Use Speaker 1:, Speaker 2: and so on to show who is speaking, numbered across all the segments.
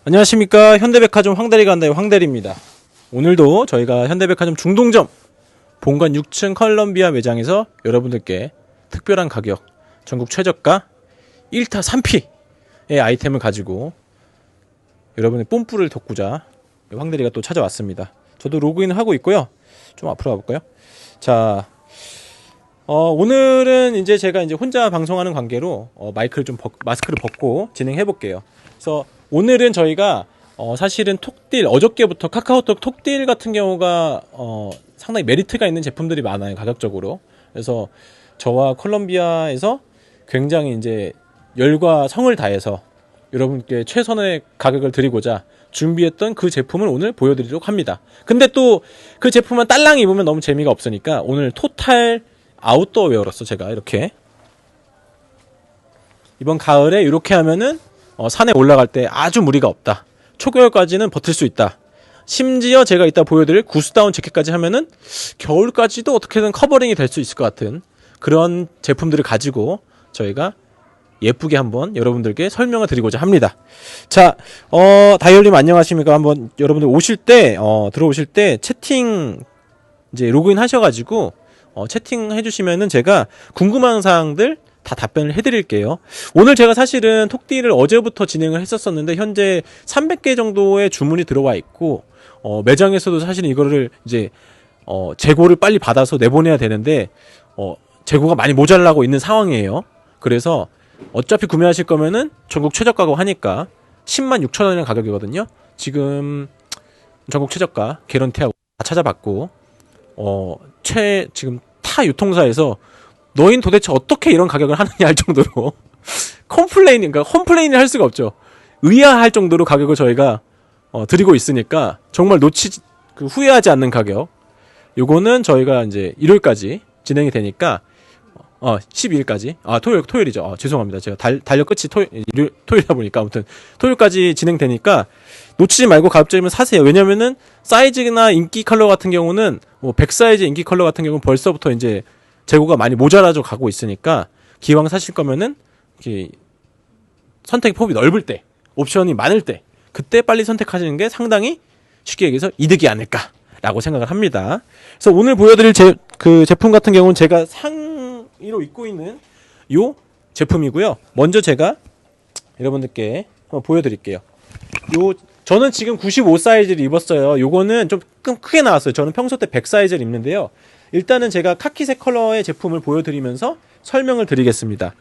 Speaker 1: 안녕하십니까. 현대백화점 황대리 간다의 황대리입니다. 오늘도 저희가 현대백화점 중동점 본관 6층 컬럼비아 매장에서 여러분들께 특별한 가격, 전국 최저가 1타 3피의 아이템을 가지고 여러분의 뽐뿌를 돋구자 황대리가 또 찾아왔습니다. 저도 로그인을 하고 있고요. 좀 앞으로 가볼까요? 자, 오늘은 이제 제가 혼자 방송하는 관계로 마스크를 벗고 진행해 볼게요. 그래서 오늘은 저희가 사실은 톡딜, 어저께부터 카카오톡 톡딜 같은 경우가 상당히 메리트가 있는 제품들이 많아요, 가격적으로. 그래서 저와 콜롬비아에서 굉장히 이제 열과 성을 다해서 여러분께 최선의 가격을 드리고자 준비했던 그 제품을 오늘 보여드리도록 합니다. 근데 또 그 제품만 딸랑 입으면 너무 재미가 없으니까 오늘 토탈 아웃도어 웨어로서 제가 이렇게 이번 가을에 이렇게 하면은 산에 올라갈 때 아주 무리가 없다. 초겨울까지는 버틸 수 있다. 심지어 제가 이따 보여드릴 구스다운 재킷까지 하면은 겨울까지도 어떻게든 커버링이 될 수 있을 것 같은 그런 제품들을 가지고 저희가 예쁘게 한번 여러분들께 설명을 드리고자 합니다. 자, 다이얼님 안녕하십니까? 한번 여러분들 오실 때, 들어오실 때 채팅 이제 로그인 하셔가지고 채팅 해주시면은 제가 궁금한 사항들 다 답변을 해드릴게요. 오늘 제가 사실은 톡딜을 어제부터 진행을 했었었는데 현재 300개 정도의 주문이 들어와 있고 매장에서도 사실 이거를 이제 재고를 빨리 받아서 내보내야 되는데 재고가 많이 모자라고 있는 상황이에요. 그래서 어차피 구매하실 거면은 전국 최저가고 하니까 106,000원이라는 가격이거든요. 지금 전국 최저가 개런티하고 다 찾아봤고 지금 타 유통사에서 너희는 도대체 어떻게 이런 가격을 하느냐 할 정도로 그러니까 컴플레인을 할 수가 없죠. 의아할 정도로 가격을 저희가 드리고 있으니까 정말 후회하지 않는 가격. 요거는 저희가 이제 일요일까지 진행이 되니까 12일까지 토요일이죠. 죄송합니다. 제가 달력 끝이 토요일이다 보니까 아무튼 토요일까지 진행되니까 놓치지 말고 가급적이면 사세요. 왜냐면은 사이즈나 인기 컬러 같은 경우는 100 사이즈 인기 컬러 같은 경우는 벌써부터 이제 재고가 많이 모자라져 가고 있으니까 기왕 사실 거면은 선택 폭이 넓을 때, 옵션이 많을 때 그때 빨리 선택하시는 게 상당히 쉽게 얘기해서 이득이 아닐까라고 생각을 합니다. 그래서 오늘 보여드릴 그 제품 같은 경우는 제가 상의로 입고 있는 요 제품이고요. 먼저 제가 여러분들께 한번 보여드릴게요. 저는 지금 95 사이즈를 입었어요. 요거는 좀 크게 나왔어요. 저는 평소 때 100 사이즈를 입는데요. 일단은 제가 카키색 컬러의 제품을 보여드리면서 설명을 드리겠습니다.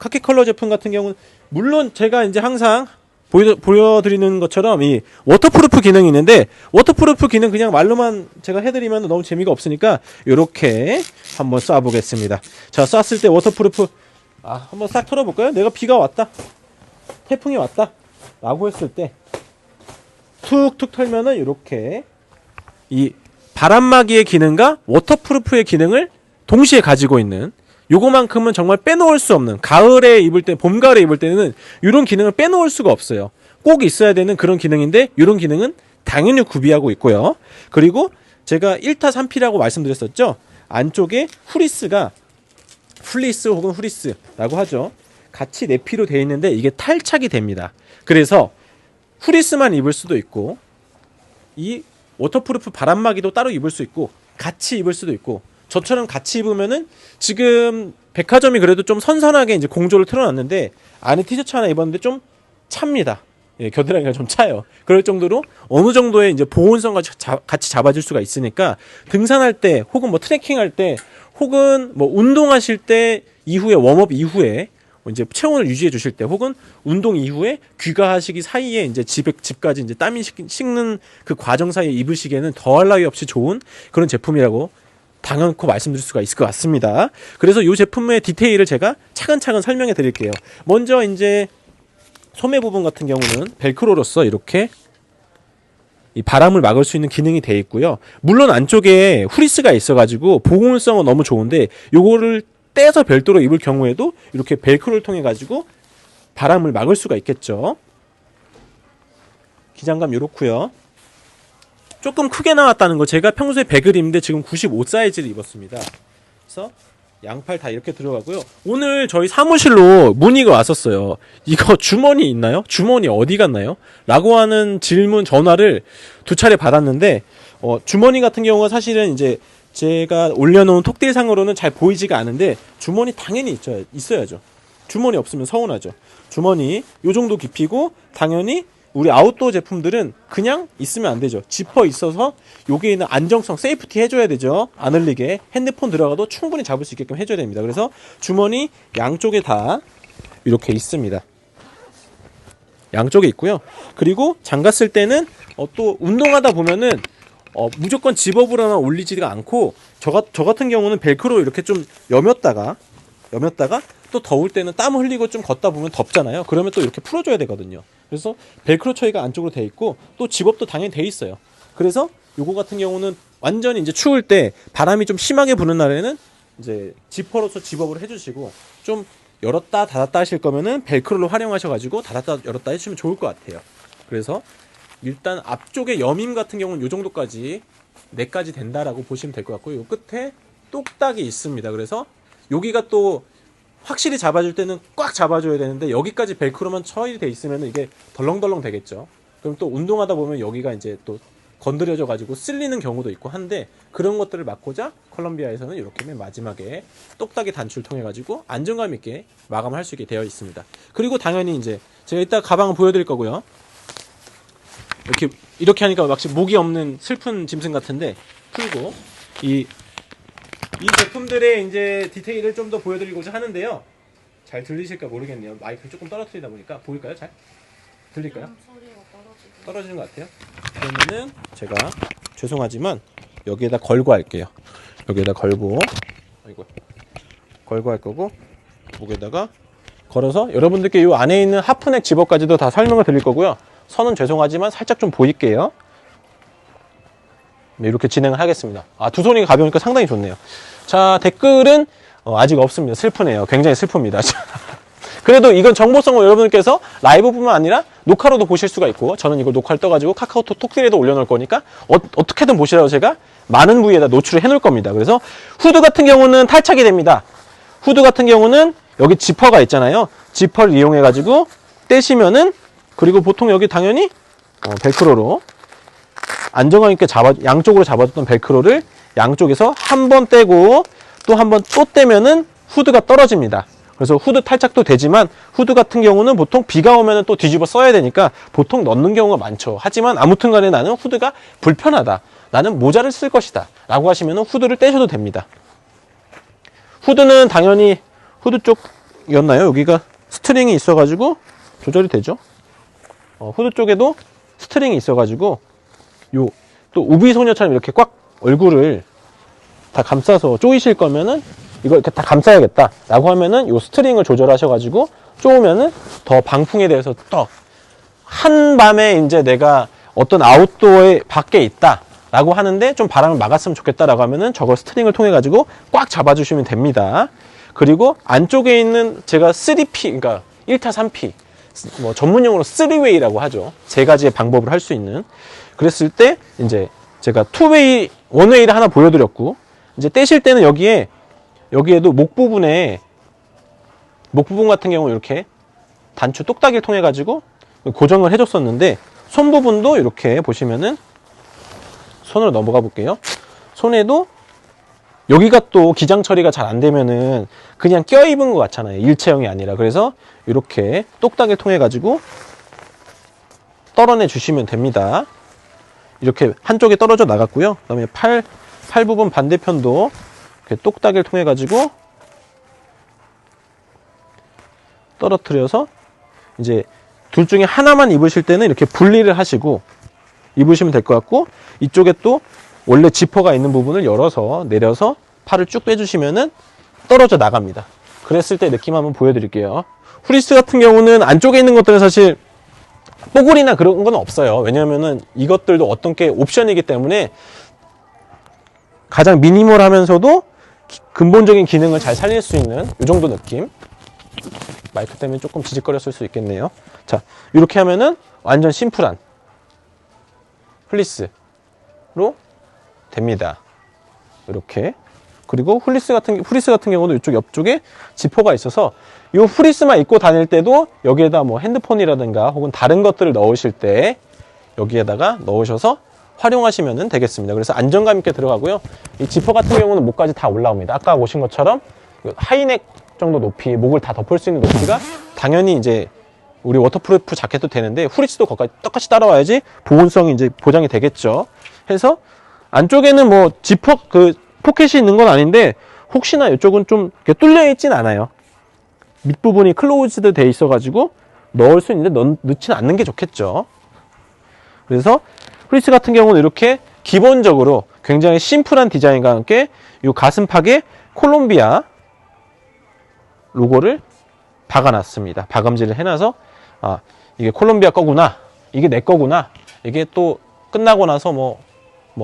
Speaker 1: 카키 컬러 제품 같은 경우는 물론 제가 이제 항상 보여드리는 것처럼 이 워터프루프 기능이 있는데 워터프루프 기능 그냥 말로만 제가 해드리면 너무 재미가 없으니까 이렇게 한번 쏴보겠습니다. 자, 쐈을 때 워터프루프 한번 싹 털어볼까요? 내가 비가 왔다, 태풍이 왔다 라고 했을 때 툭툭 털면은 이렇게 이 바람막이의 기능과 워터프루프의 기능을 동시에 가지고 있는 요거만큼은 정말 빼놓을 수 없는 가을에 입을 때, 봄, 가을에 입을 때는 이런 기능을 빼놓을 수가 없어요. 꼭 있어야 되는 그런 기능인데 이런 기능은 당연히 구비하고 있고요. 그리고 제가 1타 3피라고 말씀드렸었죠. 안쪽에 플리스 혹은 후리스라고 하죠. 같이 내피로 되어 있는데 이게 탈착이 됩니다. 그래서 후리스만 입을 수도 있고 이 워터프루프 바람막이도 따로 입을 수 있고 같이 입을 수도 있고 저처럼 같이 입으면은 지금 백화점이 그래도 좀 선선하게 이제 공조를 틀어놨는데 안에 티셔츠 하나 입었는데 좀 찹니다. 겨드랑이가 좀 차요. 그럴 정도로 어느 정도의 이제 보온성과 같이 잡아줄 수가 있으니까 등산할 때 혹은 트레킹할 때 혹은 운동하실 때 이후에 웜업 이후에 이제 체온을 유지해 주실 때 혹은 운동 이후에 귀가하시기 사이에 이제 집까지 이제 땀이 식는 그 과정 사이에 입으시기에는 더할 나위 없이 좋은 그런 제품이라고 당연코 말씀드릴 수가 있을 것 같습니다. 그래서 이 제품의 디테일을 제가 차근차근 설명해 드릴게요. 먼저 이제 소매 부분 같은 경우는 벨크로로서 이렇게 이 바람을 막을 수 있는 기능이 되어 있고요. 물론 안쪽에 후리스가 있어가지고 보온성은 너무 좋은데 요거를 떼서 별도로 입을 경우에도 이렇게 벨크로를 통해 가지고 바람을 막을 수가 있겠죠. 기장감 이렇고요. 조금 크게 나왔다는 거, 제가 평소에 100을 입는데 지금 95 사이즈를 입었습니다. 그래서 양팔 다 이렇게 들어가고요. 오늘 저희 사무실로 문의가 왔었어요. 이거 주머니 있나요? 주머니 어디 갔나요? 라고 하는 질문 전화를 2차례 받았는데, 주머니 같은 경우가 사실은 이제 제가 올려놓은 톡딜상으로는 잘 보이지가 않은데, 주머니 당연히 있어야죠. 주머니 없으면 서운하죠. 주머니 요 정도 깊이고, 당연히 우리 아웃도어 제품들은 그냥 있으면 안 되죠. 지퍼 있어서 여기에 있는 안정성, 세이프티 해줘야 되죠. 안 흘리게. 핸드폰 들어가도 충분히 잡을 수 있게끔 해줘야 됩니다. 그래서 주머니 양쪽에 다 이렇게 있습니다. 양쪽에 있고요. 그리고 잠갔을 때는 또 운동하다 보면은 무조건 집업으로만 올리지가 않고 저 같은 경우는 벨크로 이렇게 좀 여몄다가 또 더울 때는 땀 흘리고 좀 걷다 보면 덥잖아요. 그러면 또 이렇게 풀어줘야 되거든요. 그래서 벨크로 처리가 안쪽으로 돼 있고 또 집업도 당연히 돼 있어요. 그래서 요거 같은 경우는 완전히 이제 추울 때 바람이 좀 심하게 부는 날에는 이제 지퍼로서 집업을 해주시고, 좀 열었다 닫았다 하실 거면은 벨크로를 활용하셔가지고 닫았다 열었다 해주시면 좋을 것 같아요. 그래서 일단 앞쪽에 여밈 같은 경우는 요 정도까지 4가지 된다라고 보시면 될 것 같고요. 요 끝에 똑딱이 있습니다. 그래서 여기가 또 확실히 잡아줄 때는 꽉 잡아줘야 되는데, 여기까지 벨크로만 처리돼 있으면 이게 덜렁덜렁 되겠죠. 그럼 또 운동하다 보면 여기가 이제 또 건드려져 가지고 쓸리는 경우도 있고 한데, 그런 것들을 막고자 컬럼비아에서는 이렇게 맨 마지막에 똑딱이 단추를 통해 가지고 안정감 있게 마감을 할 수 있게 되어 있습니다. 그리고 당연히 이제 제가 이따 가방을 보여드릴 거고요. 이렇게 하니까 마치 목이 없는 슬픈 짐승 같은데, 풀고 이 제품들의 이제 디테일을 좀 더 보여드리고자 하는데요. 잘 들리실까 모르겠네요. 마이크를 조금 떨어뜨리다 보니까. 보일까요? 잘? 들릴까요? 떨어지는 것 같아요. 그러면은 제가 죄송하지만 여기에다 걸고 할게요. 여기에다 걸고, 걸고 할 거고, 목에다가 걸어서 여러분들께 이 안에 있는 하프넥 집업까지도 다 설명을 드릴 거고요. 선은 죄송하지만 살짝 좀 보일게요. 네, 이렇게 진행을 하겠습니다. 2손이 가벼우니까 상당히 좋네요. 자, 댓글은 아직 없습니다. 슬프네요. 굉장히 슬픕니다. 그래도 이건 정보성을 여러분들께서 라이브뿐만 아니라 녹화로도 보실 수가 있고, 저는 이걸 녹화를 떠가지고 카카오톡 톡딜에도 올려놓을 거니까 어떻게든 보시라고 제가 많은 부위에다 노출을 해놓을 겁니다. 그래서 후드 같은 경우는 탈착이 됩니다. 후드 같은 경우는 여기 지퍼가 있잖아요. 지퍼를 이용해가지고 떼시면은, 그리고 보통 여기 당연히 벨크로로 안정감 있게 양쪽으로 잡아줬던 벨크로를 양쪽에서 한 번 떼고 또 한 번 또 떼면은 후드가 떨어집니다. 그래서 후드 탈착도 되지만, 후드 같은 경우는 보통 비가 오면은 또 뒤집어 써야 되니까 보통 넣는 경우가 많죠. 하지만 아무튼 간에 나는 후드가 불편하다, 나는 모자를 쓸 것이다 라고 하시면은 후드를 떼셔도 됩니다. 후드는 당연히 후드 쪽이었나요? 여기가 스트링이 있어가지고 조절이 되죠. 후드 쪽에도 스트링이 있어가지고 또 우비소녀처럼 이렇게 꽉 얼굴을 다 감싸서 쪼이실 거면은 이걸 이렇게 다 감싸야겠다 라고 하면은 요 스트링을 조절하셔가지고 쪼으면은 더 방풍에 대해서 더 한밤에 이제 내가 어떤 아웃도어에 밖에 있다 라고 하는데 좀 바람을 막았으면 좋겠다 라고 하면은 저걸 스트링을 통해 가지고 꽉 잡아주시면 됩니다. 그리고 안쪽에 있는 제가 3P, 그러니까 1타 3P, 뭐 전문용어로 3웨이라고 하죠. 3가지의 방법을 할 수 있는. 그랬을 때 이제 제가 2웨이, 1웨이를 하나 보여드렸고, 이제 떼실 때는 여기에도 목 부분 같은 경우 이렇게 단추 똑딱이를 통해 가지고 고정을 해줬었는데, 손 부분도 이렇게 보시면은, 손으로 넘어가 볼게요. 손에도 여기가 또 기장 처리가 잘 안 되면은 그냥 껴입은 것 같잖아요. 일체형이 아니라. 그래서 이렇게 똑딱이를 통해 가지고 떨어내 주시면 됩니다. 이렇게 한쪽에 떨어져 나갔고요. 그 다음에 팔 부분 반대편도 이렇게 똑딱이를 통해 가지고 떨어뜨려서, 이제 둘 중에 하나만 입으실 때는 이렇게 분리를 하시고 입으시면 될 것 같고, 이쪽에 또 원래 지퍼가 있는 부분을 열어서 내려서 팔을 쭉 빼주시면은 떨어져 나갑니다. 그랬을 때 느낌 한번 보여드릴게요. 후리스 같은 경우는 안쪽에 있는 것들은 사실 뽀글이나 그런 건 없어요. 왜냐면은 이것들도 어떤 게 옵션이기 때문에 가장 미니멀하면서도 근본적인 기능을 잘 살릴 수 있는 이 정도 느낌. 마이크 때문에 조금 지직거렸을 수 있겠네요. 자, 이렇게 하면은 완전 심플한 플리스로 됩니다. 이렇게 그리고 후리스 같은 경우도 이쪽 옆쪽에 지퍼가 있어서 이 후리스만 입고 다닐 때도 여기에다 뭐 핸드폰이라든가 혹은 다른 것들을 넣으실 때 여기에다가 넣으셔서 활용하시면 되겠습니다. 그래서 안정감 있게 들어가고요. 이 지퍼 같은 경우는 목까지 다 올라옵니다. 아까 보신 것처럼 하이넥 정도 높이, 목을 다 덮을 수 있는 높이가 당연히 이제 우리 워터프루프 자켓도 되는데 후리스도 거기까지 똑같이 따라와야지 보온성이 이제 보장이 되겠죠. 해서 안쪽에는 뭐 지퍼 포켓이 있는 건 아닌데 혹시나 이쪽은 좀 뚫려 있진 않아요. 밑부분이 클로즈드 돼 있어 가지고 넣을 수 있는데 넣지는 않는 게 좋겠죠. 그래서 후리스 같은 경우는 이렇게 기본적으로 굉장히 심플한 디자인과 함께 이 가슴팍에 콜롬비아 로고를 박아놨습니다. 박음질을 해놔서 아, 이게 콜롬비아 거구나, 이게 내 거구나, 이게 또 끝나고 나서 뭐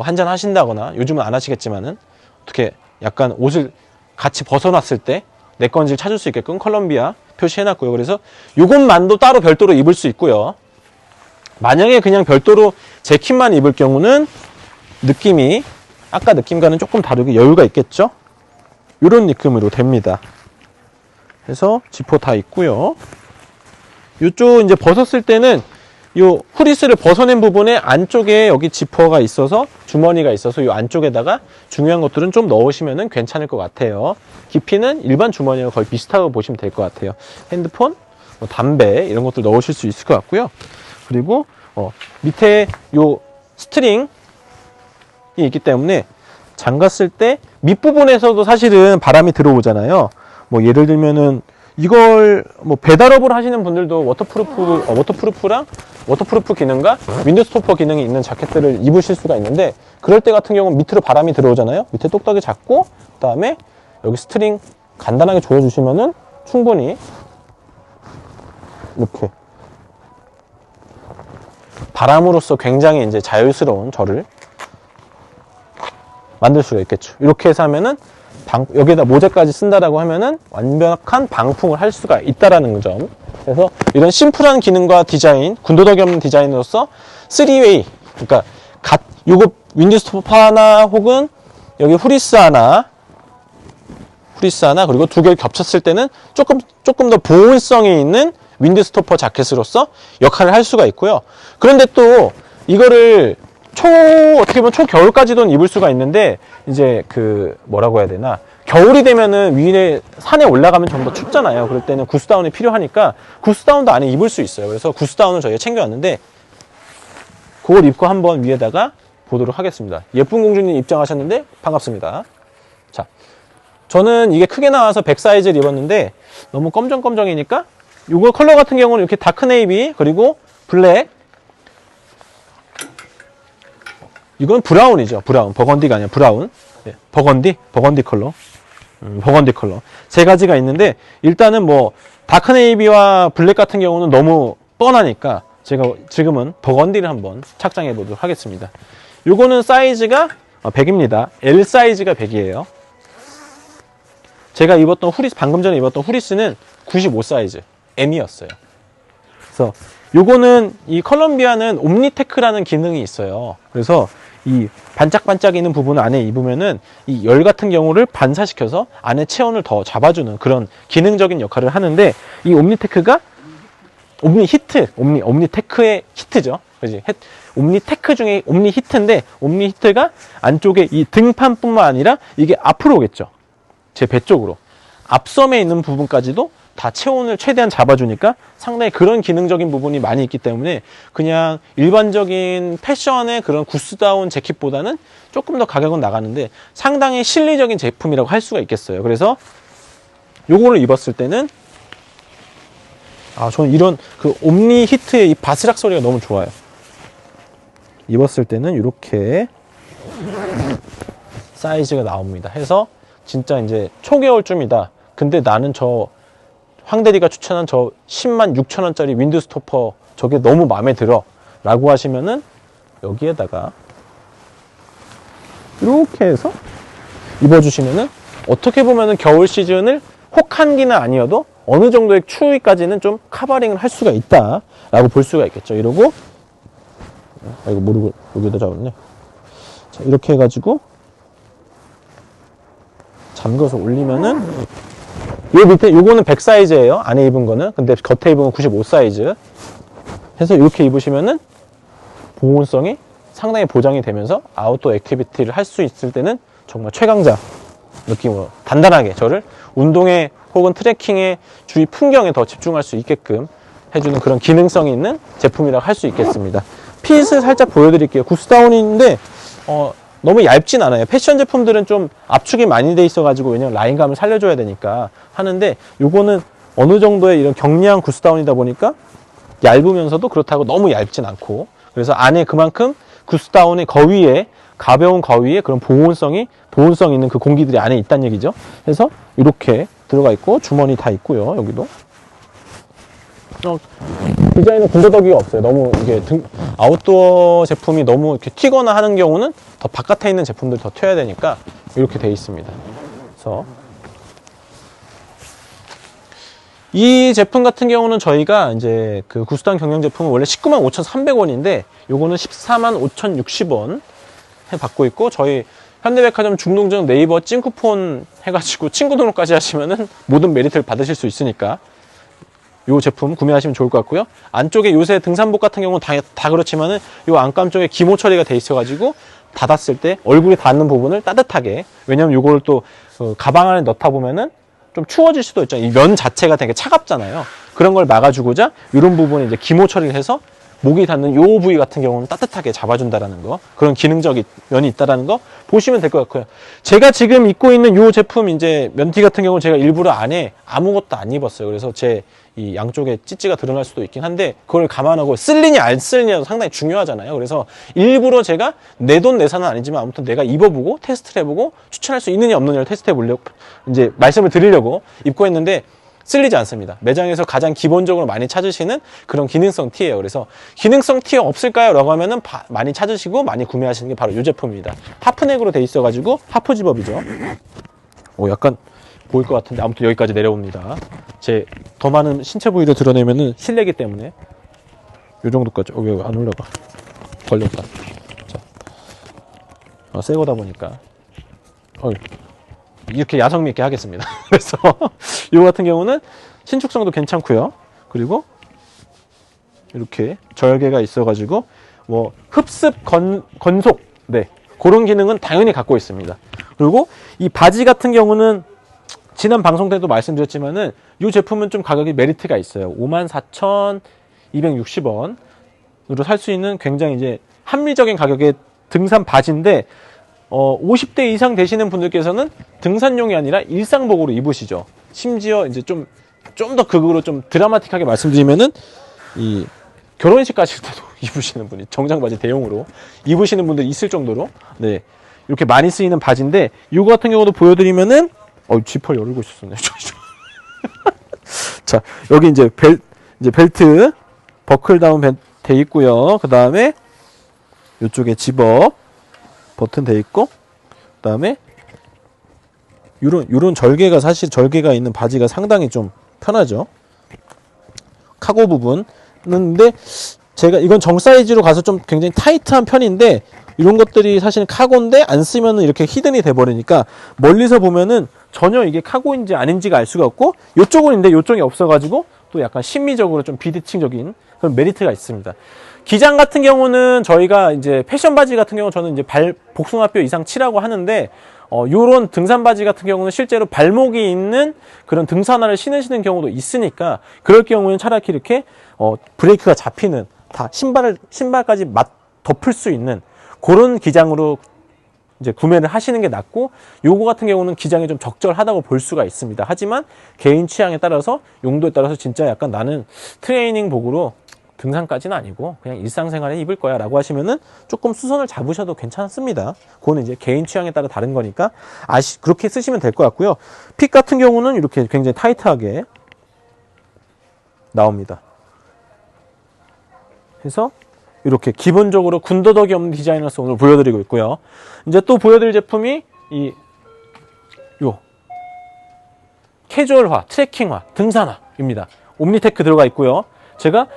Speaker 1: 한잔 하신다거나, 요즘은 안 하시겠지만은 어떻게 약간 옷을 같이 벗어놨을 때 내 건지를 찾을 수 있게끔 콜롬비아 표시해놨고요. 그래서 이것만도 따로 별도로 입을 수 있고요. 만약에 그냥 별도로 재킷만 입을 경우는 느낌이 아까 느낌과는 조금 다르게 여유가 있겠죠. 이런 느낌으로 됩니다. 그래서 지퍼 다 있고요. 이쪽 이제 벗었을 때는 이 후리스를 벗어낸 부분에 안쪽에 여기 지퍼가 있어서 주머니가 있어서 이 안쪽에다가 중요한 것들은 좀 넣으시면 괜찮을 것 같아요. 깊이는 일반 주머니와 거의 비슷하다고 보시면 될 것 같아요. 핸드폰, 뭐 담배 이런 것들 넣으실 수 있을 것 같고요. 그리고 밑에 요 스트링이 있기 때문에 잠갔을 때 밑부분에서도 사실은 바람이 들어오잖아요. 뭐 예를 들면은 이걸 뭐 배달업을 하시는 분들도 워터프루프 기능과 윈도우 스토퍼 기능이 있는 자켓들을 입으실 수가 있는데, 그럴 때 같은 경우는 밑으로 바람이 들어오잖아요. 밑에 똑딱이 잡고 그 다음에 여기 스트링 간단하게 조여주시면은 충분히 이렇게 바람으로서 굉장히 이제 자유스러운 저를 만들 수가 있겠죠. 이렇게 해서 하면은 여기에다 모자까지 쓴다라고 하면은 완벽한 방풍을 할 수가 있다라는 점. 그래서 이런 심플한 기능과 디자인, 군더더기 없는 디자인으로서 3웨이, 그러니까 요거 윈도우 스토퍼 하나 혹은 여기 후리스 하나 그리고 두 개를 겹쳤을 때는 조금 더 보온성이 있는 윈도우 스토퍼 자켓으로서 역할을 할 수가 있고요. 그런데 또 이거를 어떻게 보면 초겨울까지도 입을 수가 있는데, 이제 뭐라고 해야 되나, 겨울이 되면은 위에 산에 올라가면 좀 더 춥잖아요. 그럴 때는 구스다운이 필요하니까 구스다운도 안에 입을 수 있어요. 그래서 구스다운을 저희가 챙겨왔는데 그걸 입고 한번 위에다가 보도록 하겠습니다. 예쁜 공주님 입장하셨는데 반갑습니다. 자, 저는 이게 크게 나와서 100 사이즈를 입었는데 너무 검정검정이니까 이거 컬러 같은 경우는 이렇게 다크 네이비 그리고 블랙, 이건 브라운이죠. 브라운. 버건디가 아니라 브라운. 네, 버건디 컬러. 버건디 컬러. 세 가지가 있는데, 일단은 뭐, 다크네이비와 블랙 같은 경우는 너무 뻔하니까, 제가 지금은 버건디를 한번 착장해 보도록 하겠습니다. 요거는 사이즈가 100입니다. L 사이즈가 100이에요. 제가 방금 전에 입었던 후리스는 95 사이즈. M이었어요. 그래서, 요거는, 이 컬럼비아는 옴니테크라는 기능이 있어요. 그래서, 이 반짝반짝 있는 부분 안에 입으면은 이 열 같은 경우를 반사시켜서 안에 체온을 더 잡아주는 그런 기능적인 역할을 하는데, 이 옴니테크가 옴니테크의 히트죠. 그지? 옴니테크 중에 옴니히트인데, 옴니히트가 안쪽에 이 등판뿐만 아니라 이게 앞으로 오겠죠. 제 배 쪽으로. 앞섬에 있는 부분까지도 다 체온을 최대한 잡아주니까 상당히 그런 기능적인 부분이 많이 있기 때문에 그냥 일반적인 패션의 그런 구스다운 재킷보다는 조금 더 가격은 나가는데 상당히 실리적인 제품이라고 할 수가 있겠어요. 그래서 요거를 입었을 때는 저는 이런 옴니 히트의 이 바스락 소리가 너무 좋아요. 입었을 때는 이렇게 사이즈가 나옵니다. 해서 진짜 이제 초겨울쯤이다. 근데 나는 황대리가 추천한 10만 6천 원짜리 윈도우 스토퍼 저게 너무 마음에 들어 라고 하시면은 여기에다가 이렇게 해서 입어주시면은 어떻게 보면은 겨울 시즌을 혹한기는 아니어도 어느 정도의 추위까지는 좀 커버링을 할 수가 있다 라고 볼 수가 있겠죠. 이러고 이거 무릎을 여기다 잡았네. 자, 이렇게 해가지고 담궈서 올리면은 요 밑에 요거는 100 사이즈예요. 안에 입은 거는. 근데 겉에 입은 건 95 사이즈. 해서 이렇게 입으시면은 보온성이 상당히 보장이 되면서 아웃도어 액티비티를 할 수 있을 때는 정말 최강자 느낌으로 단단하게 저를 운동에 혹은 트레킹에 주위 풍경에 더 집중할 수 있게끔 해주는 그런 기능성이 있는 제품이라고 할 수 있겠습니다. 핏을 살짝 보여드릴게요. 구스다운인데 너무 얇진 않아요. 패션 제품들은 좀 압축이 많이 돼 있어가지고 왜냐면 라인감을 살려줘야 되니까 하는데 요거는 어느 정도의 이런 경량한 구스다운이다 보니까 얇으면서도 그렇다고 너무 얇진 않고 그래서 안에 그만큼 구스다운의 거위에 가벼운 거위에 그런 보온성 있는 그 공기들이 안에 있다는 얘기죠. 그래서 이렇게 들어가 있고 주머니 다 있고요. 여기도 디자인은 군더더기가 없어요. 너무 이게 아웃도어 제품이 너무 이렇게 튀거나 하는 경우는 더 바깥에 있는 제품들 더 튀어야 되니까 이렇게 돼 있습니다. 그래서 이 제품 같은 경우는 저희가 이제 그 구스다운 경량 제품은 원래 195,300원인데 요거는 145,060원 해 받고 있고 저희 현대백화점 중동점 네이버 찐쿠폰 해가지고 친구 등록까지 하시면은 모든 메리트를 받으실 수 있으니까 요 제품 구매하시면 좋을 것 같고요. 안쪽에 요새 등산복 같은 경우는 다 그렇지만은 요 안감 쪽에 기모 처리가 돼 있어가지고 닫았을 때 얼굴에 닿는 부분을 따뜻하게 왜냐면 요걸 또 가방 안에 넣다 보면은 좀 추워질 수도 있죠. 이 면 자체가 되게 차갑잖아요. 그런 걸 막아주고자 이런 부분에 이제 기모 처리를 해서 목이 닿는 요 부위 같은 경우는 따뜻하게 잡아준다라는 거 그런 기능적 면이 있다라는 거 보시면 될 것 같고요. 제가 지금 입고 있는 요 제품 이제 면티 같은 경우는 제가 일부러 안에 아무것도 안 입었어요. 그래서 제 이 양쪽에 찌찌가 드러날 수도 있긴 한데 그걸 감안하고 쓸리냐 안 쓸리냐도 상당히 중요하잖아요. 그래서 일부러 제가 내 돈 내산은 아니지만 아무튼 내가 입어보고 테스트를 해보고 추천할 수 있느냐 없느냐를 테스트해 보려고 이제 말씀을 드리려고 입고 했는데 쓸리지 않습니다. 매장에서 가장 기본적으로 많이 찾으시는 그런 기능성 티예요. 그래서 기능성 티 없을까요? 라고 하면은 많이 찾으시고 많이 구매하시는 게 바로 이 제품입니다. 하프넥으로 돼 있어가지고 하프 집업이죠. 약간 보일 것 같은데 아무튼 여기까지 내려옵니다. 제 더 많은 신체 부위를 드러내면은 실내기 때문에 요 정도까지 왜 안 올라가? 걸렸다. 자, 새 거다 보니까 이렇게 야성미 있게 하겠습니다. 그래서 이거 같은 경우는 신축성도 괜찮고요. 그리고 이렇게 절개가 있어가지고 뭐 흡습 건속 그런 기능은 당연히 갖고 있습니다. 그리고 이 바지 같은 경우는 지난 방송 때도 말씀드렸지만은 이 제품은 좀 가격이 메리트가 있어요. 54,260원으로 살 수 있는 굉장히 이제 합리적인 가격의 등산 바지인데 50대 이상 되시는 분들께서는 등산용이 아니라 일상복으로 입으시죠. 심지어 이제 좀 더 극으로 좀 드라마틱하게 말씀드리면은 이 결혼식 가실 때도 입으시는 분이 정장 바지 대용으로 입으시는 분들이 있을 정도로 이렇게 많이 쓰이는 바지인데 이거 같은 경우도 보여드리면은 지퍼를 열고 있었네. 자, 여기 이제 벨트 버클 다운 돼 있고요. 그 다음에 이쪽에 집업 버튼 돼 있고, 그 다음에 요런 절개가 사실 절개가 있는 바지가 상당히 좀 편하죠. 카고 부분은 근데 제가 이건 정 사이즈로 가서 좀 굉장히 타이트한 편인데 이런 것들이 사실 카고인데 안 쓰면은 이렇게 히든이 돼 버리니까 멀리서 보면은 전혀 이게 카고인지 아닌지가 알 수가 없고 요쪽은 있는데 요쪽이 없어가지고 또 약간 심미적으로 좀 비대칭적인 그런 메리트가 있습니다. 기장 같은 경우는 저희가 이제 패션 바지 같은 경우 저는 이제 복숭아뼈 이상 치라고 하는데 요런 등산 바지 같은 경우는 실제로 발목이 있는 그런 등산화를 신으시는 경우도 있으니까 그럴 경우에는 차라리 이렇게 브레이크가 잡히는 다 신발까지 덮을 수 있는 그런 기장으로 이제 구매를 하시는 게 낫고 요거 같은 경우는 기장이 좀 적절하다고 볼 수가 있습니다. 하지만 개인 취향에 따라서 용도에 따라서 진짜 약간 나는 트레이닝복으로 등산까지는 아니고 그냥 일상생활에 입을 거야 라고 하시면은 조금 수선을 잡으셔도 괜찮습니다. 그거는 이제 개인 취향에 따라 다른 거니까 그렇게 쓰시면 될 것 같고요. 핏 같은 경우는 이렇게 굉장히 타이트하게 나옵니다. 그래서 이렇게 기본적으로 군더더기 없는 디자인으로서 오늘 보여드리고 있고요. 이제 또 보여드릴 제품이 요 캐주얼화, 트레킹화, 등산화입니다. 옴니테크 들어가 있고요. 제가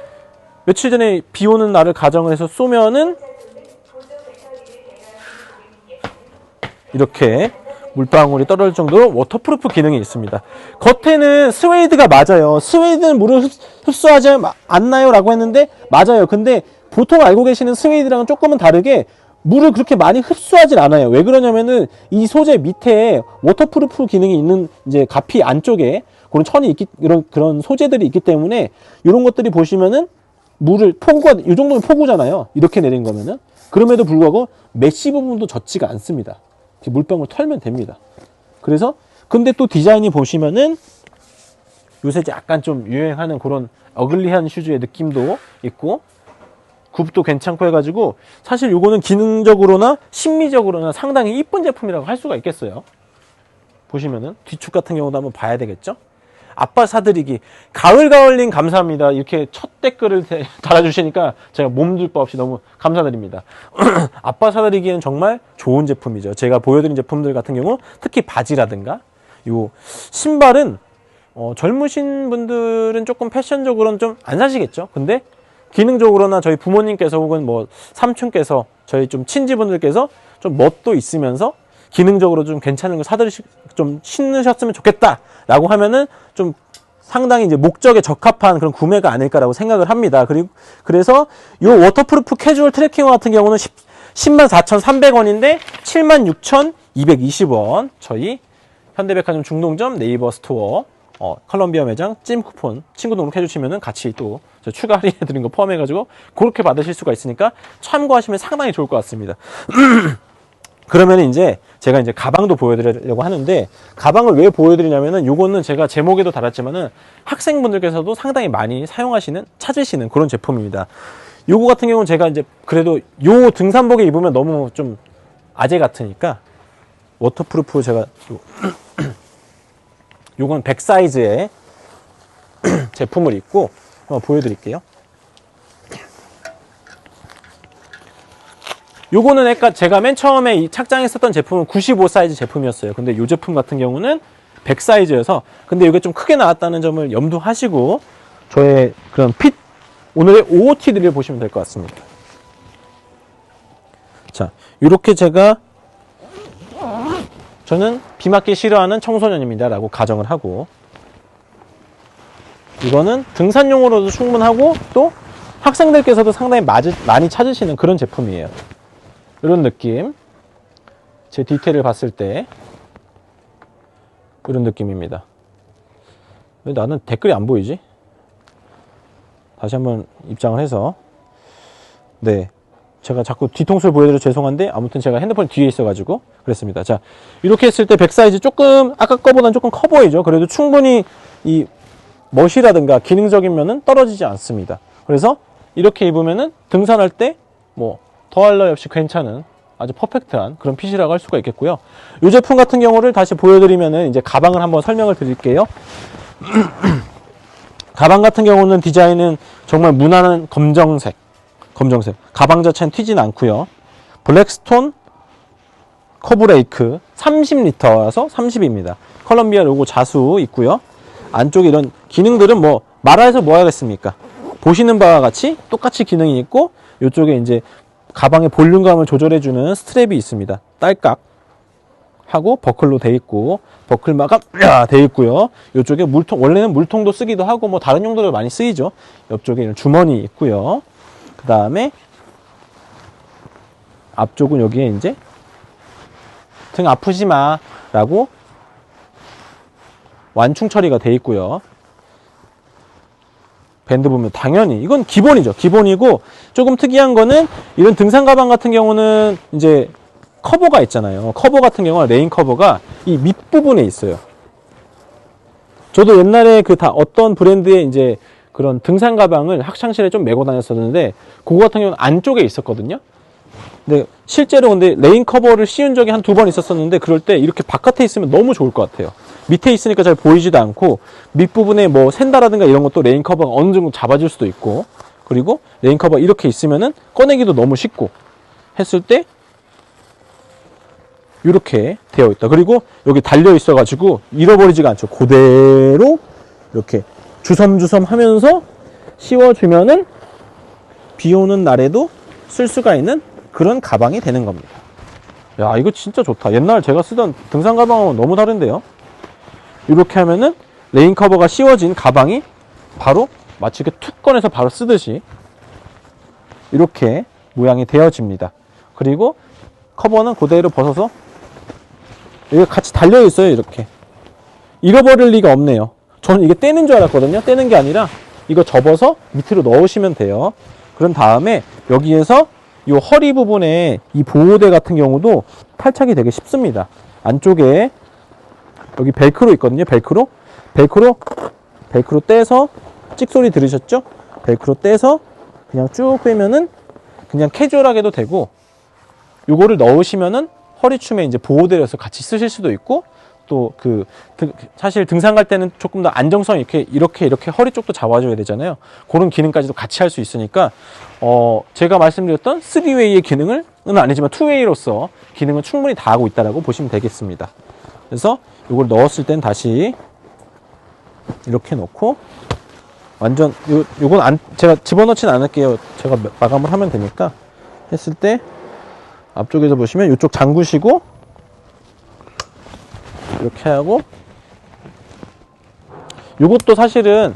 Speaker 1: 며칠 전에 비 오는 날을 가정을 해서 쏘면은 이렇게 물방울이 떨어질 정도로 워터프루프 기능이 있습니다. 겉에는 스웨이드가 맞아요. 스웨이드는 물을 흡수하지 않나요? 라고 했는데 맞아요. 근데 보통 알고 계시는 스웨이드랑은 조금은 다르게 물을 그렇게 많이 흡수하진 않아요. 왜 그러냐면은 이 소재 밑에 워터프루프 기능이 있는 이제 가피 안쪽에 그런 천이 있기, 그런 소재들이 있기 때문에 이런 것들이 보시면은 물을 폭우가 이 정도면 폭우잖아요. 이렇게 내린 거면은 그럼에도 불구하고 메쉬 부분도 젖지가 않습니다. 물방울 털면 됩니다. 그래서 근데 또 디자인이 보시면은 요새 약간 좀 유행하는 그런 어글리한 슈즈의 느낌도 있고 굽도 괜찮고 해가지고 사실 요거는 기능적으로나 심미적으로나 상당히 이쁜 제품이라고 할 수가 있겠어요. 보시면은 뒤축 같은 경우도 한번 봐야 되겠죠. 아빠 사드리기 가을가을님 감사합니다. 이렇게 첫 댓글을 달아주시니까 제가 몸둘 바 없이 너무 감사드립니다. 아빠 사드리기는 정말 좋은 제품이죠. 제가 보여드린 제품들 같은 경우 특히 바지라든가 요 신발은 젊으신 분들은 조금 패션적으로는 좀 안 사시겠죠. 근데 기능적으로나 저희 부모님께서 혹은 뭐 삼촌께서 저희 좀 친지분들께서 좀 멋도 있으면서 기능적으로 좀 괜찮은 거 좀 신으셨으면 좋겠다 라고 하면은 좀 상당히 이제 목적에 적합한 그런 구매가 아닐까라고 생각을 합니다. 그래서 요 워터프루프 캐주얼 트레킹화 같은 경우는 104,300원인데 76,220원 저희 현대백화점 중동점 네이버 스토어 컬럼비아 매장 찜 쿠폰 친구 등록해 주시면은 같이 또 추가 할인해 드린 거 포함해 가지고 그렇게 받으실 수가 있으니까 참고하시면 상당히 좋을 것 같습니다. 그러면 이제 제가 이제 가방도 보여드리려고 하는데 가방을 왜 보여드리냐면은 요거는 제가 제목에도 달았지만은 학생분들께서도 상당히 많이 사용하시는 찾으시는 그런 제품입니다. 요거 같은 경우는 제가 이제 그래도 요 등산복에 입으면 너무 좀 아재 같으니까 워터프루프 제가 요건 100 사이즈의 제품을 입고 한번 보여드릴게요. 요거는 약간 제가 맨 처음에 이 착장했었던 제품은 95 사이즈 제품이었어요. 근데 이 제품 같은 경우는 100 사이즈여서 근데 이게 좀 크게 나왔다는 점을 염두하시고 저의 그런 오늘의 OOT들을 보시면 될 것 같습니다. 자, 이렇게 저는 비 맞기 싫어하는 청소년입니다 라고 가정을 하고 이거는 등산용으로도 충분하고 또 학생들께서도 상당히 많이 찾으시는 그런 제품이에요. 이런 느낌 제 디테일을 봤을 때 이런 느낌입니다. 왜 나는 댓글이 안 보이지? 다시 한번 입장을 해서 네 제가 자꾸 뒤통수를 보여드려 죄송한데 아무튼 제가 핸드폰 뒤에 있어가지고 그랬습니다. 자 이렇게 했을 때 100 사이즈 조금 아까 거보다는 조금 커 보이죠. 그래도 충분히 이 멋이라든가 기능적인 면은 떨어지지 않습니다. 그래서 이렇게 입으면은 등산할 때 뭐 더할 나위 없이 괜찮은 아주 퍼펙트한 그런 핏이라고 할 수가 있겠고요. 이 제품 같은 경우를 다시 보여드리면은 이제 가방을 한번 설명을 드릴게요. 가방 같은 경우는 디자인은 정말 무난한 검정색 가방 자체는 튀진 않고요. 블랙스톤 커브레이크 30리터라서 30입니다. 컬럼비아 로고 자수 있고요. 안쪽에 이런 기능들은 뭐 말해서 뭐 하겠습니까? 보시는 바와 같이 똑같이 기능이 있고 이쪽에 이제 가방의 볼륨감을 조절해주는 스트랩이 있습니다. 딸깍 하고 버클로 돼 있고 버클 마감 돼 있고요. 이쪽에 물통 원래는 물통도 쓰기도 하고 뭐 다른 용도로 많이 쓰이죠. 옆쪽에 이런 주머니 있고요. 그 다음에 앞쪽은 여기에 이제 등 아프지 마라고 완충 처리가 돼 있고요. 밴드 보면 당연히 이건 기본이죠. 기본이고 조금 특이한 거는 이런 등산 가방 같은 경우는 이제 커버가 있잖아요. 커버 같은 경우는 레인 커버가 이 밑부분에 있어요. 저도 옛날에 어떤 브랜드의 이제 그런 등산 가방을 학창시절에 좀 메고 다녔었는데 그거 같은 경우는 안쪽에 있었거든요. 근데 실제로 근데 레인 커버를 씌운 적이 한 2번 있었었는데 그럴 때 이렇게 바깥에 있으면 너무 좋을 것 같아요. 밑에 있으니까 잘 보이지도 않고 밑부분에 뭐 샌다라든가 이런 것도 레인 커버가 어느 정도 잡아줄 수도 있고 그리고 레인 커버 이렇게 있으면은 꺼내기도 너무 쉽고 했을 때 이렇게 되어 있다. 그리고 여기 달려 있어 가지고 잃어버리지가 않죠. 그대로 이렇게 주섬주섬 하면서 씌워주면은 비 오는 날에도 쓸 수가 있는 그런 가방이 되는 겁니다. 야, 이거 진짜 좋다. 옛날 제가 쓰던 등산 가방하고는 너무 다른데요. 이렇게 하면은 레인 커버가 씌워진 가방이 바로 마치 이렇게 툭 꺼내서 바로 쓰듯이 이렇게 모양이 되어집니다. 그리고 커버는 그대로 벗어서 이게 같이 달려 있어요. 이렇게 잃어버릴 리가 없네요. 저는 이게 떼는 줄 알았거든요. 떼는 게 아니라 이거 접어서 밑으로 넣으시면 돼요. 그런 다음에 여기에서 이 허리 부분에 이 보호대 같은 경우도 탈착이 되게 쉽습니다. 안쪽에 여기 벨크로 있거든요. 벨크로 떼서 찍소리 들으셨죠? 벨크로 떼서 그냥 쭉 빼면은 그냥 캐주얼하게도 되고, 요거를 넣으시면은 허리춤에 이제 보호대로서 같이 쓰실 수도 있고, 또 사실 등산 갈 때는 조금 더 안정성 이렇게 허리 쪽도 잡아줘야 되잖아요. 그런 기능까지도 같이 할 수 있으니까 제가 말씀드렸던 3웨이의 기능은 아니지만 2웨이로서 기능은 충분히 다 하고 있다라고 보시면 되겠습니다. 그래서 이걸 넣었을 땐 다시 이렇게 놓고 완전 요건 제가 집어넣지는 않을게요. 제가 마감을 하면 되니까. 했을 때 앞쪽에서 보시면 이쪽 잠그시고 이렇게 하고, 요것도 사실은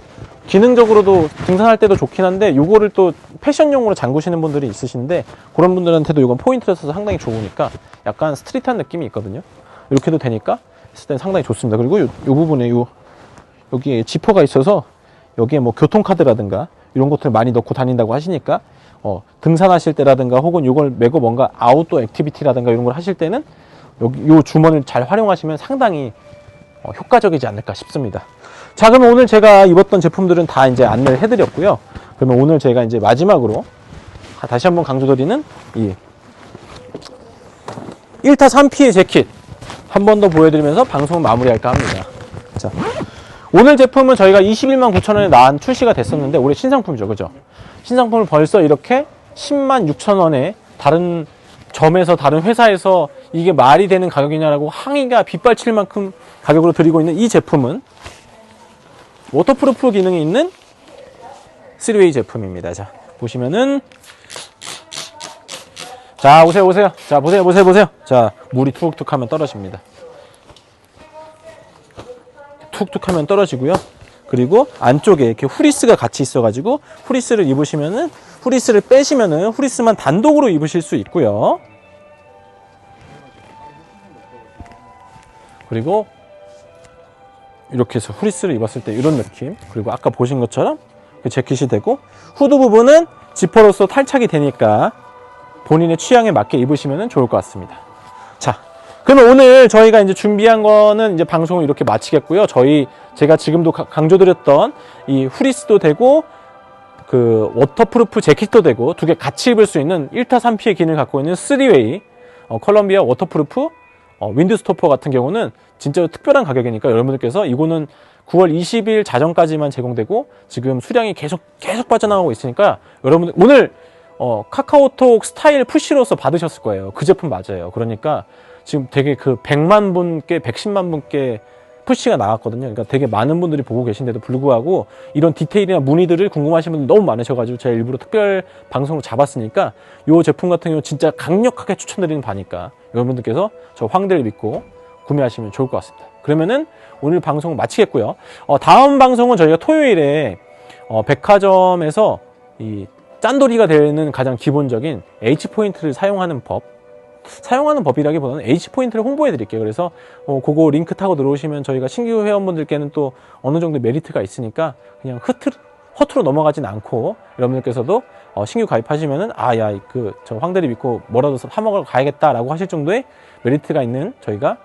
Speaker 1: 기능적으로도 등산할 때도 좋긴 한데 요거를 또 패션용으로 잠그시는 분들이 있으신데 그런 분들한테도 이건 포인트를 써서 상당히 좋으니까 약간 스트릿한 느낌이 있거든요. 이렇게 해도 되니까 했을 때 상당히 좋습니다. 그리고 요 부분에 여기에 지퍼가 있어서 여기에 뭐 교통카드라든가 이런 것들을 많이 넣고 다닌다고 하시니까 등산하실 때라든가 혹은 이걸 메고 뭔가 아웃도어 액티비티라든가 이런 걸 하실 때는 여기 요 주머니를 잘 활용하시면 상당히 효과적이지 않을까 싶습니다. 자, 그러면 오늘 제가 입었던 제품들은 다 이제 안내를 해드렸고요. 그러면 오늘 제가 이제 마지막으로 다시 한번 강조드리는 이 1타 3피의 재킷 한 번 더 보여드리면서 방송을 마무리할까 합니다. 자, 오늘 제품은 저희가 21만 9천 원에 출시가 됐었는데 올해 신상품이죠, 그죠? 신상품을 벌써 이렇게 10만 6천 원에 다른 점에서 다른 회사에서 이게 말이 되는 가격이냐라고 항의가 빗발칠 만큼 가격으로 드리고 있는 이 제품은 워터프루프 기능이 있는 3웨이 제품입니다. 자, 보시면은 자, 오세요. 자, 보세요. 자, 물이 툭툭 하면 떨어집니다. 툭툭 하면 떨어지고요. 그리고 안쪽에 이렇게 후리스가 같이 있어가지고 후리스를 입으시면은, 후리스를 빼시면은 후리스만 단독으로 입으실 수 있고요. 그리고 이렇게 해서 후리스를 입었을 때 이런 느낌, 그리고 아까 보신 것처럼 재킷이 되고, 후드 부분은 지퍼로서 탈착이 되니까 본인의 취향에 맞게 입으시면 좋을 것 같습니다. 자, 그러면 오늘 저희가 이제 준비한 거는 이제 방송을 이렇게 마치겠고요. 제가 지금도 강조드렸던 이 후리스도 되고 그 워터프루프 재킷도 되고 두 개 같이 입을 수 있는 1타 3피의 기능을 갖고 있는 3웨이 컬럼비아 워터프루프 윈드스토퍼 같은 경우는 진짜로 특별한 가격이니까 여러분들께서 이거는 9월 20일 자정까지만 제공되고 지금 수량이 계속 빠져나가고 있으니까 여러분들 오늘 카카오톡 스타일 푸시로서 받으셨을 거예요. 그 제품 맞아요. 그러니까 지금 되게 100만 분께 110만 분께 푸시가 나갔거든요. 그러니까 되게 많은 분들이 보고 계신데도 불구하고 이런 디테일이나 문의들을 궁금하신 분들 너무 많으셔가지고 제가 일부러 특별 방송으로 잡았으니까 이 제품 같은 경우 진짜 강력하게 추천드리는 바니까 여러분들께서 저 황대를 믿고 구매하시면 좋을 것 같습니다. 그러면은 오늘 방송 마치겠고요. 다음 방송은 저희가 토요일에 백화점에서 이 짠돌이가 되는 가장 기본적인 H포인트를 사용하는 법이라기보다는 H포인트를 홍보해 드릴게요. 그래서 그거 링크 타고 들어오시면 저희가 신규 회원분들께는 또 어느 정도 메리트가 있으니까 그냥 허투루 넘어가진 않고 여러분들께서도 신규 가입하시면은 저 황대리 믿고 뭐라도 사먹으러 가야겠다라고 하실 정도의 메리트가 있는 저희가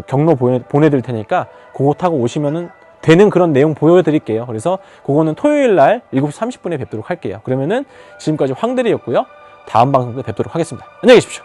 Speaker 1: 경로 보내드릴 테니까 그거 타고 오시면은 되는 그런 내용 보여드릴게요. 그래서 그거는 토요일 날 7시 30분에 뵙도록 할게요. 그러면은 지금까지 황대리였고요. 다음 방송 때 뵙도록 하겠습니다. 안녕히 계십시오.